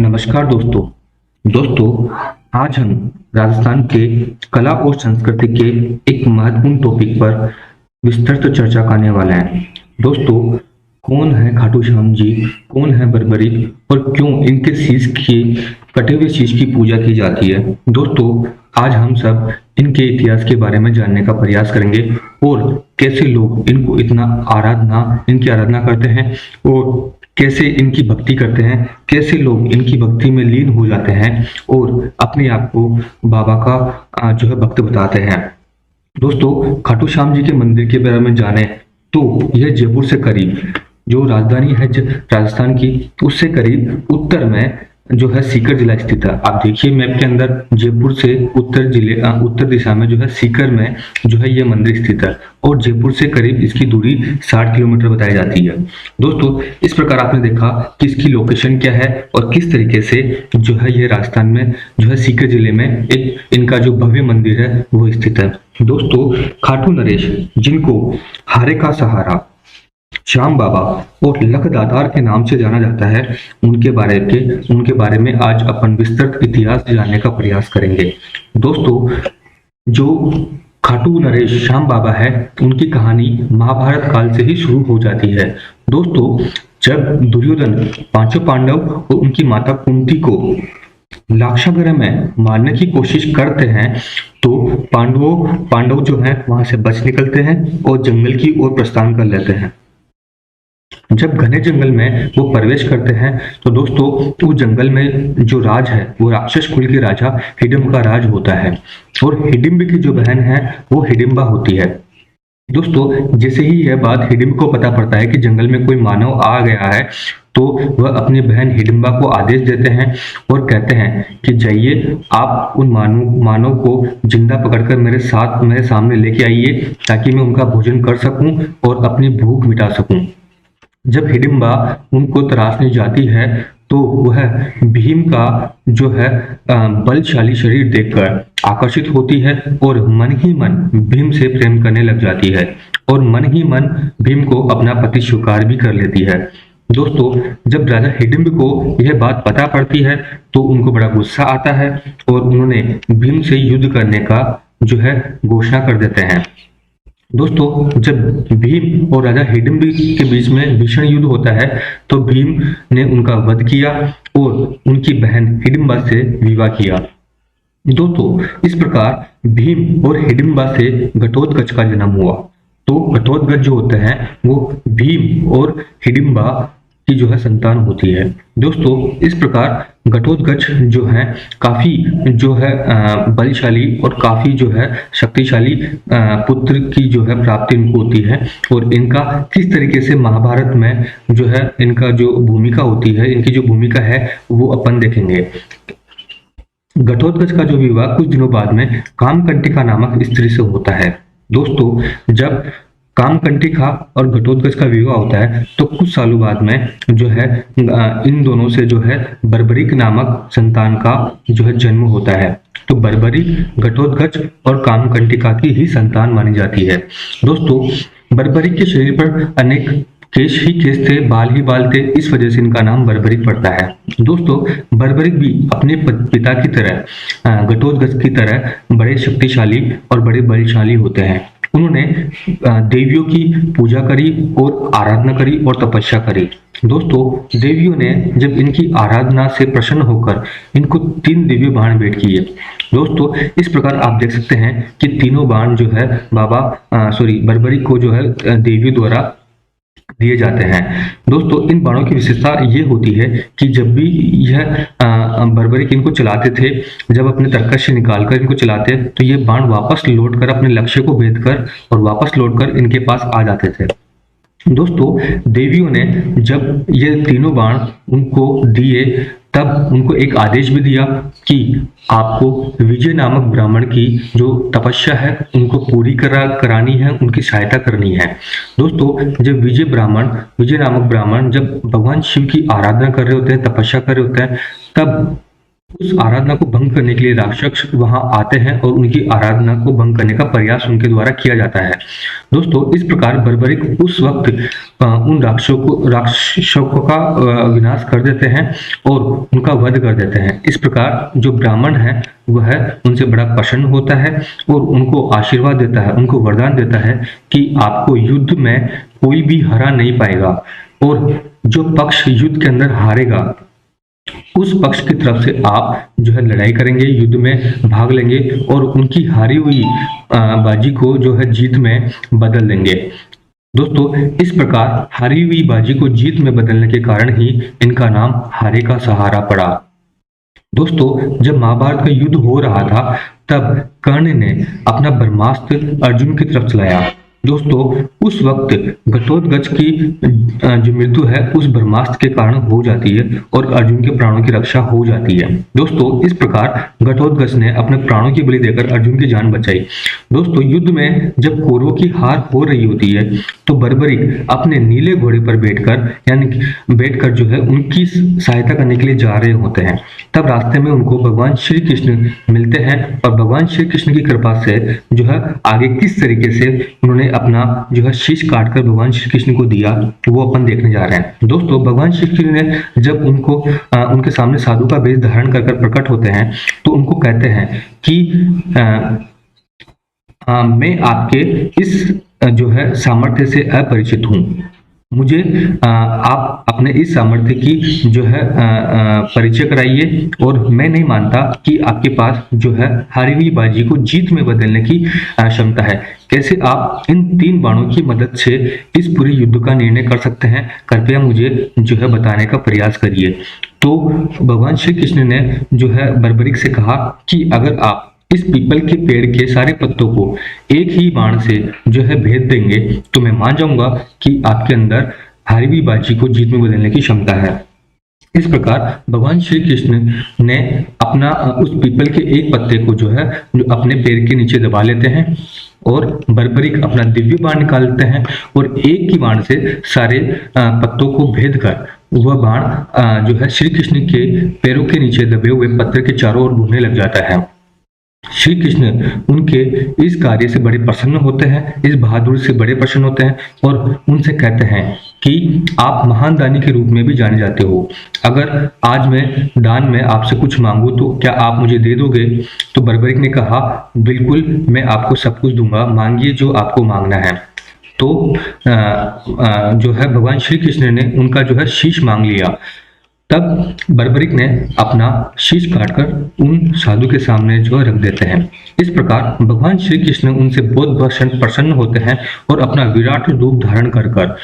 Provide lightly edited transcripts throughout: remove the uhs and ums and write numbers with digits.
नमस्कार दोस्तों। आज हम राजस्थान के कला और संस्कृति के एक महत्वपूर्ण टॉपिक पर विस्तृत चर्चा करने वाले हैं। दोस्तों, कौन है खाटू श्याम जी, कौन है बर्बरी और क्यों इनके शीश की कटे हुए शीश की पूजा की जाती है। दोस्तों, आज हम सब इनके इतिहास के बारे में जानने का प्रयास करेंगे और कैसे लोग इनको इनकी आराधना करते हैं और कैसे इनकी भक्ति करते हैं, कैसे लोग इनकी भक्ति में लीन हो जाते हैं और अपने आप को बाबा का जो है भक्त बताते हैं। दोस्तों, खाटू श्याम जी के मंदिर के बारे में जाने तो यह जयपुर से करीब, जो राजधानी है राजस्थान की, उससे करीब उत्तर में जो है सीकर जिला स्थित है। आप देखिए मैप के अंदर, जयपुर से उत्तर दिशा में जो है सीकर में जो है ये मंदिर स्थित है और जयपुर से करीब इसकी दूरी 60 किलोमीटर बताई जाती है। दोस्तों, इस प्रकार आपने देखा कि इसकी लोकेशन क्या है और किस तरीके से जो है ये राजस्थान में जो है सीकर जिले में एक इनका जो भव्य मंदिर है वो स्थित है। दोस्तों, खाटू नरेश, जिनको हारे का सहारा, श्याम बाबा और लख दातार के नाम से जाना जाता है, उनके बारे में आज अपन विस्तृत इतिहास जानने का प्रयास करेंगे। दोस्तों, जो खाटू नरेश श्याम बाबा है, उनकी कहानी महाभारत काल से ही शुरू हो जाती है। दोस्तों, जब दुर्योधन पांचों पांडव और उनकी माता कुंती को लाक्षागृह में मारने की कोशिश करते हैं तो पांडव जो हैं वहां से बच निकलते हैं और जंगल की ओर प्रस्थान कर लेते हैं। जब घने जंगल में वो प्रवेश करते हैं तो दोस्तों, उस जंगल में जो राज है वो राक्षस कुल के राजा हिडिंब का राज होता है और हिडिंब की जो बहन है वो हिडिंबा होती है। दोस्तों, जैसे ही यह बात हिडिंब को पता पड़ता है कि जंगल में कोई मानव आ गया है तो वह अपनी बहन हिडिंबा को आदेश देते हैं और कहते हैं कि जाइए, आप उन मानव को जिंदा पकड़कर मेरे सामने लेके आइए ताकि मैं उनका भोजन कर सकूं और अपनी भूख मिटा सकूं। जब हिडिंबा उनको तराशने जाती है तो वह भीम का जो है बलशाली शरीर देखकर आकर्षित होती है और मन ही मन भीम से प्रेम करने लग जाती है और मन ही मन भीम को अपना पति स्वीकार भी कर लेती है। दोस्तों, जब राजा हिडिंब को यह बात पता पड़ती है तो उनको बड़ा गुस्सा आता है और उन्होंने भीम से युद्ध करने का जो है घोषणा कर देते हैं। दोस्तों, जब भीम और राजा हिडिंब के बीच में भीषण युद्ध होता है तो भीम ने उनका वध किया और उनकी बहन हिडिंबा से विवाह किया। दोस्तों, इस प्रकार भीम और हिडिंबा से घटोत्कच का जन्म हुआ। तो घटोत्कच जो होते हैं वो भीम और हिडिंबा की जो है संतान होती है। दोस्तों, इस प्रकार घटोत्कच जो है काफी जो है बलशाली और काफी जो है शक्तिशाली पुत्र की जो है प्राप्ति इनको होती है और इनका किस तरीके से महाभारत में जो है इनका जो भूमिका होती है, इनकी जो भूमिका है वो अपन देखेंगे। घटोत्कच का जो विवाह कुछ दिनों बाद में कामकंटिका नामक स्त्री से होता है। दोस्तों, जब कामकंटिका और घटोत्कच का विवाह होता है तो कुछ सालों बाद में जो है इन दोनों से जो है बर्बरिक नामक संतान का जो है जन्म होता है। तो बर्बरी, घटोत्कच और कामकंटिका की ही संतान मानी जाती है। दोस्तों, बर्बरिक के शरीर पर अनेक केश ही केश थे, बाल ही बाल थे, इस वजह से इनका नाम बर्बरिक पड़ता है। दोस्तों, बर्बरिक भी अपने पिता की तरह, घटोत्कच की तरह बड़े शक्तिशाली और बड़े बलशाली होते हैं। उन्होंने देवियों की पूजा करी और आराधना करी और तपस्या करी। दोस्तों, देवियों ने जब इनकी आराधना से प्रसन्न होकर इनको 3 दिव्य बाण भेंट किए। दोस्तों, इस प्रकार आप देख सकते हैं कि तीनों बाण जो है बर्बरी को जो है देवियों द्वारा दिए जाते हैं। दोस्तों, इन बाणों की विशेषता ये होती है कि जब भी यह बर्बरिक इनको चलाते थे, जब अपने तरकश से निकालकर इनको चलाते तो ये बाण वापस लौटकर अपने लक्ष्य को भेद कर और वापस लौटकर इनके पास आ जाते थे। दोस्तों, देवियों ने जब ये तीनों बाण उनको दिए तब उनको एक आदेश भी दिया कि आपको विजय नामक ब्राह्मण की जो तपस्या है उनको पूरी करानी है, उनकी सहायता करनी है। दोस्तों, जब विजय नामक ब्राह्मण जब भगवान शिव की आराधना कर रहे होते हैं, तपस्या कर रहे होते हैं, तब उस आराधना को भंग करने के लिए राक्षस वहां आते हैं और उनकी आराधना को भंग करने का प्रयास उनके द्वारा किया जाता है। दोस्तों, इस प्रकार बर्बरिक उस वक्त उन राक्षसों का विनाश कर देते हैं और उनका वध कर देते हैं। इस प्रकार जो ब्राह्मण है वह उनसे बड़ा प्रसन्न होता है और उनको आशीर्वाद देता है, उनको वरदान देता है कि आपको युद्ध में कोई भी हरा नहीं पाएगा और जो पक्ष युद्ध के अंदर हारेगा उस पक्ष की तरफ से आप जो है लड़ाई करेंगे, युद्ध में भाग लेंगे और उनकी हारी हुई बाजी को जो है जीत में बदल देंगे। दोस्तों, इस प्रकार हारी हुई बाजी को जीत में बदलने के कारण ही इनका नाम हारे का सहारा पड़ा। दोस्तों, जब महाभारत का युद्ध हो रहा था तब कर्ण ने अपना ब्रह्मास्त्र अर्जुन की तरफ चलाया। दोस्तों, उस वक्त घटोत्कच की जो मृत्यु है उस ब्रह्मास्त्र के कारण हो जाती है और अर्जुन के प्राणों की रक्षा हो जाती है। दोस्तों, इस प्रकार घटोत्कच ने अपने प्राणों की बलि देकर अर्जुन की जान बचाई। दोस्तों, युद्ध में जब कौरवों की हार हो रही होती है तो बर्बरिक अपने नीले घोड़े पर बैठकर जो है उनकी सहायता करने के लिए जा रहे होते हैं। तब रास्ते में उनको भगवान श्री कृष्ण मिलते हैं और भगवान श्री कृष्ण की कृपा से जो है आगे किस तरीके से उन्होंने अपना जो है शीश काटकर भगवान श्री कृष्ण को दिया वो अपन देखने जा रहे हैं। दोस्तों, भगवान श्री कृष्ण ने जब उनको उनके सामने साधु का वेश धारण कर प्रकट होते हैं तो उनको कहते हैं कि मैं आपके इस जो है सामर्थ्य से अपरिचित हूँ, मुझे आप अपने इस सामर्थ्य की जो है परिचय कराइए और मैं नहीं मानता कि आपके पास जो है हारी हुई बाजी को जीत में बदलने की क्षमता है। कैसे आप इन 3 बाणों की मदद से इस पूरे युद्ध का निर्णय कर सकते हैं, कृपया मुझे जो है बताने का प्रयास करिए। तो भगवान श्री कृष्ण ने जो है बर्बरिक से कहा कि अगर आप इस पीपल के पेड़ के सारे पत्तों को एक ही बाण से जो है भेद देंगे तो मैं मान जाऊंगा कि आपके अंदर हारी हुई बाजी को जीत में बदलने की क्षमता है। इस प्रकार भगवान श्री कृष्ण ने अपना उस पीपल के एक पत्ते को जो है जो अपने पैर के नीचे दबा लेते हैं और बर्बरिक अपना दिव्य बाण निकालते हैं और एक ही बाण से सारे पत्तों को भेद कर वह बाण जो है श्री कृष्ण के पैरों के नीचे दबे हुए पत्थर के चारों ओर घूमने लग जाता है। श्री कृष्ण उनके इस कार्य से बड़े प्रसन्न होते हैं, इस बहादुर से बड़े प्रसन्न होते हैं और उनसे कहते हैं कि आप महान दानी के रूप में भी जाने जाते हो। अगर आज मैं दान में आपसे कुछ मांगू तो क्या आप मुझे दे दोगे? तो बर्बरिक ने कहा, बिल्कुल, मैं आपको सब कुछ दूंगा, मांगिए जो आपको मांगना है। तो जो है भगवान श्री कृष्ण ने उनका जो है शीश मांग लिया। तब बर्बरिक ने अपना शीश काटकर उन साधु के सामने जो रख देते हैं। इस प्रकार भगवान श्री कृष्ण उनसे बहुत प्रसन्न होते हैं और अपना विराट रूप धारण कर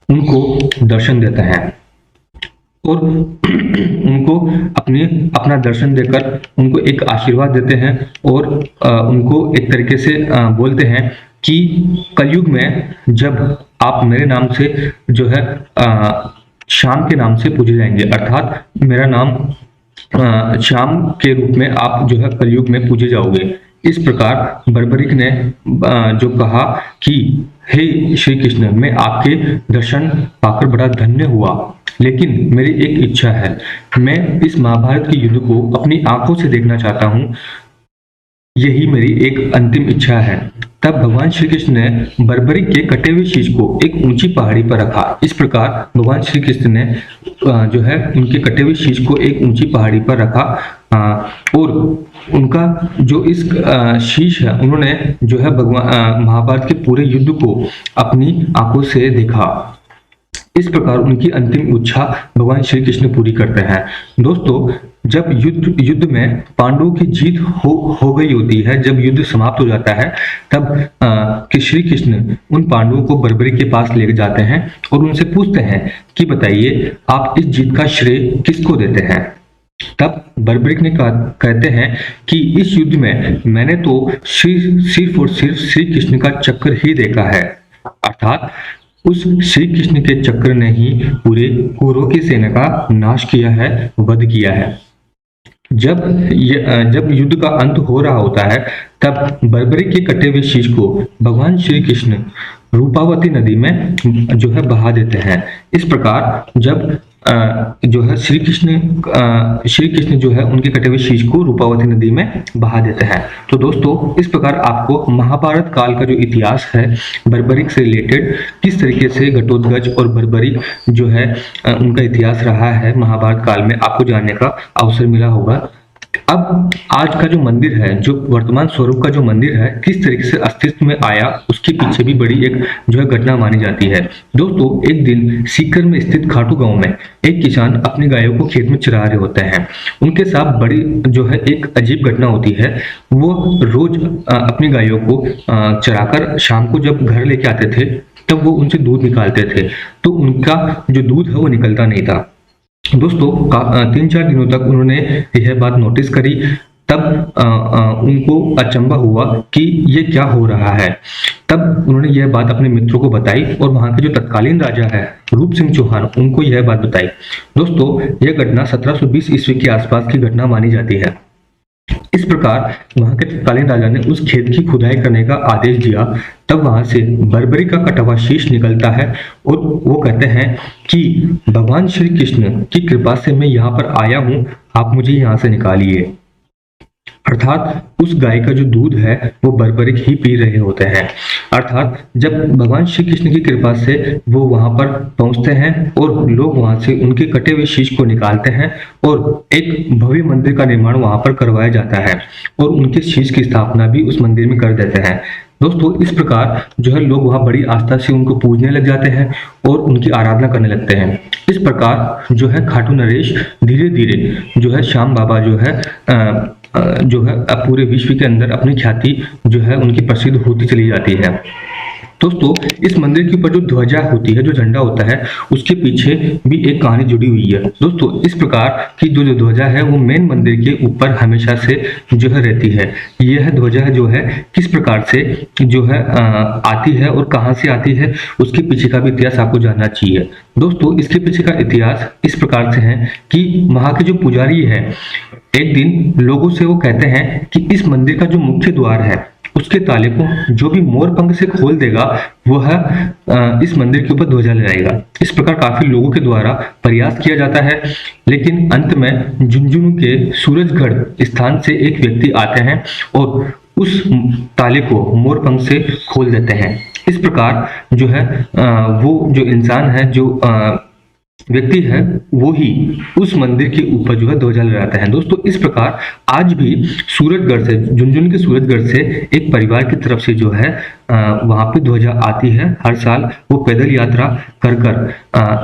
उनको दर्शन देते हैं और उनको अपना दर्शन देकर उनको एक आशीर्वाद देते हैं और उनको एक तरीके से बोलते हैं कि कलयुग में जब आप मेरे नाम से जो है श्याम के नाम से पूजे जाएंगे, अर्थात मेरा नाम श्याम के रूप में आप जो है कलयुग में पूजे जाओगे। इस प्रकार बर्बरिक ने जो कहा कि हे श्री कृष्ण, मैं आपके दर्शन पाकर बड़ा धन्य हुआ, लेकिन मेरी एक इच्छा है, मैं इस महाभारत के युद्ध को अपनी आंखों से देखना चाहता हूँ, यही मेरी एक अंतिम इच्छा है। तब भगवान श्री कृष्ण ने बर्बरिक के कटे हुए शीश को एक ऊंची पहाड़ी पर रखा। इस प्रकार भगवान श्री कृष्ण ने जो है उनके कटे हुए शीश को एक ऊंची पहाड़ी पर रखा और उनका जो इस शीश है उन्होंने जो है भगवान महाभारत के पूरे युद्ध को अपनी आंखों से देखा। इस प्रकार उनकी अंतिम इच्छा भगवान श्री कृष्ण पूरी करते हैं। दोस्तों, जब युद्ध में पांडवों की जीत हो गई होती है, जब युद्ध समाप्त हो जाता है, तब श्री कृष्ण उन पांडवों को बर्बरिक के पास ले जाते हैं और उनसे पूछते हैं कि बताइए आप इस जीत का श्रेय किसको देते हैं। तब बर्बरिक ने कहते हैं कि इस युद्ध में मैंने तो सिर्फ और सिर्फ श्री कृष्ण का चक्र ही देखा है, अर्थात उस श्री कृष्ण के चक्र ने ही पूरे कौरवों की सेना का नाश किया है, वध किया है। जब युद्ध का अंत हो रहा होता है तब बर्बरिक के कटे हुए शीश को भगवान श्री कृष्ण रूपावती नदी में जो है बहा देते हैं। इस प्रकार जब जो है श्री कृष्ण जो है उनके कटे हुए शीश को रूपावती नदी में बहा देते हैं। तो दोस्तों इस प्रकार आपको महाभारत काल का जो इतिहास है बर्बरिक से रिलेटेड, किस तरीके से घटोत्कच और बर्बरिक जो है उनका इतिहास रहा है महाभारत काल में, आपको जानने का अवसर मिला होगा। अब आज का जो मंदिर है, जो वर्तमान स्वरूप का जो मंदिर है, किस तरीके से अस्तित्व में आया, उसके पीछे भी बड़ी एक जो है घटना मानी जाती है। दोस्तों एक दिन सीकर में स्थित खाटू गांव में एक किसान अपनी गायों को खेत में चरा रहे होते हैं। उनके साथ बड़ी जो है एक अजीब घटना होती है। वो रोज अपनी गायों को चराकर शाम को जब घर लेके आते थे तब वो उनसे दूध निकालते थे, तो उनका जो दूध है वो निकलता नहीं था। दोस्तों 3-4 दिनों तक उन्होंने यह बात नोटिस करी। तब उनको अचंभा हुआ कि ये क्या हो रहा है। तब उन्होंने यह बात अपने मित्रों को बताई और वहां के जो तत्कालीन राजा है रूप सिंह चौहान, उनको यह बात बताई। दोस्तों यह घटना 1720 ईस्वी के आसपास की घटना मानी जाती है। इस प्रकार वहां के तत्कालीन राजा ने उस खेत की खुदाई करने का आदेश दिया। तब वहां से बर्बरी का कटा हुआ शीश निकलता है और वो कहते हैं कि भगवान श्री कृष्ण की कृपा से मैं यहाँ पर आया हूँ, आप मुझे यहाँ से निकालिए। अर्थात उस गाय का जो दूध है वो बर्बरिक ही पी रहे होते हैं। अर्थात जब भगवान श्री कृष्ण की कृपा से वो वहां पर पहुंचते हैं और लोग वहां से उनके कटे हुए शीश को निकालते हैं और एक भव्य मंदिर का निर्माण वहां पर करवाया जाता है और उनके शीश की स्थापना भी उस मंदिर में कर देते हैं। दोस्तों इस प्रकार जो है लोग वहां बड़ी आस्था से उनको पूजने लग जाते हैं और उनकी आराधना करने लगते हैं। इस प्रकार जो है खाटू नरेश धीरे धीरे जो है श्याम बाबा जो है पूरे विश्व के अंदर अपनी ख्याति जो है उनकी प्रसिद्ध होती चली जाती है। दोस्तों इस मंदिर के ऊपर जो ध्वजा होती है, जो झंडा होता है, उसके पीछे भी एक कहानी जुड़ी हुई है। दोस्तों इस प्रकार की जो ध्वजा है वो मेन मंदिर के ऊपर हमेशा से जो है रहती है। यह ध्वजा जो है किस प्रकार से जो है आती है और कहां से आती है, उसके पीछे का भी इतिहास आपको जानना चाहिए। दोस्तों इसके पीछे का इतिहास इस प्रकार से है कि वहां के जो पुजारी है, एक दिन लोगों से वो कहते हैं कि इस मंदिर का जो मुख्य द्वार है उसके ताले को जो भी मोर पंख से खोल देगा वह इस मंदिर के ऊपर ध्वजा लगाएगा। इस प्रकार काफी लोगों के द्वारा प्रयास किया जाता है, लेकिन अंत में झुंझुनू के सूरजगढ़ स्थान से एक व्यक्ति आते हैं और उस ताले को मोर पंख से खोल देते हैं। इस प्रकार जो है वो जो इंसान है, जो व्यक्ति है, वो ही उस मंदिर के ऊपर जो है ध्वजा लहराता है। दोस्तों इस प्रकार आज भी सूरजगढ़ से, झुंझुनू के सूरजगढ़ से एक परिवार की तरफ से जो है वहां पे ध्वजा आती है। हर साल वो पैदल यात्रा कर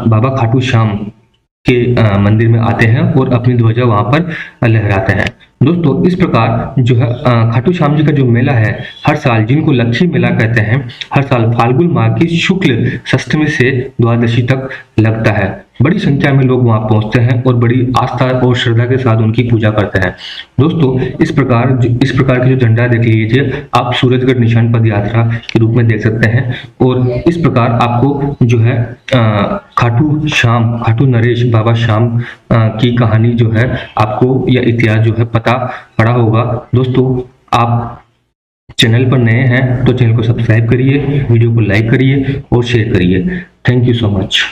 बाबा खाटू श्याम के मंदिर में आते हैं और अपनी ध्वजा वहां पर लहराते हैं। दोस्तों इस प्रकार जो है खाटू श्याम जी का जो मेला है हर साल, जिनको लक्ष्मी मेला कहते हैं, हर साल फाल्गुन माह की शुक्ल षष्ठमी से द्वादशी तक लगता है। बड़ी संख्या में लोग वहां पहुंचते हैं और बड़ी आस्था और श्रद्धा के साथ उनकी पूजा करते हैं। दोस्तों इस प्रकार की जो झंडा देख लीजिए आप, सूरजगढ़ निशान पद यात्रा के रूप में देख सकते हैं। और इस प्रकार आपको जो है खाटू नरेश बाबा श्याम की कहानी जो है आपको, या इतिहास जो है पता पड़ा होगा। दोस्तों आप चैनल पर नए हैं तो चैनल को सब्सक्राइब करिए, वीडियो को लाइक करिए और शेयर करिए। Thank you so much.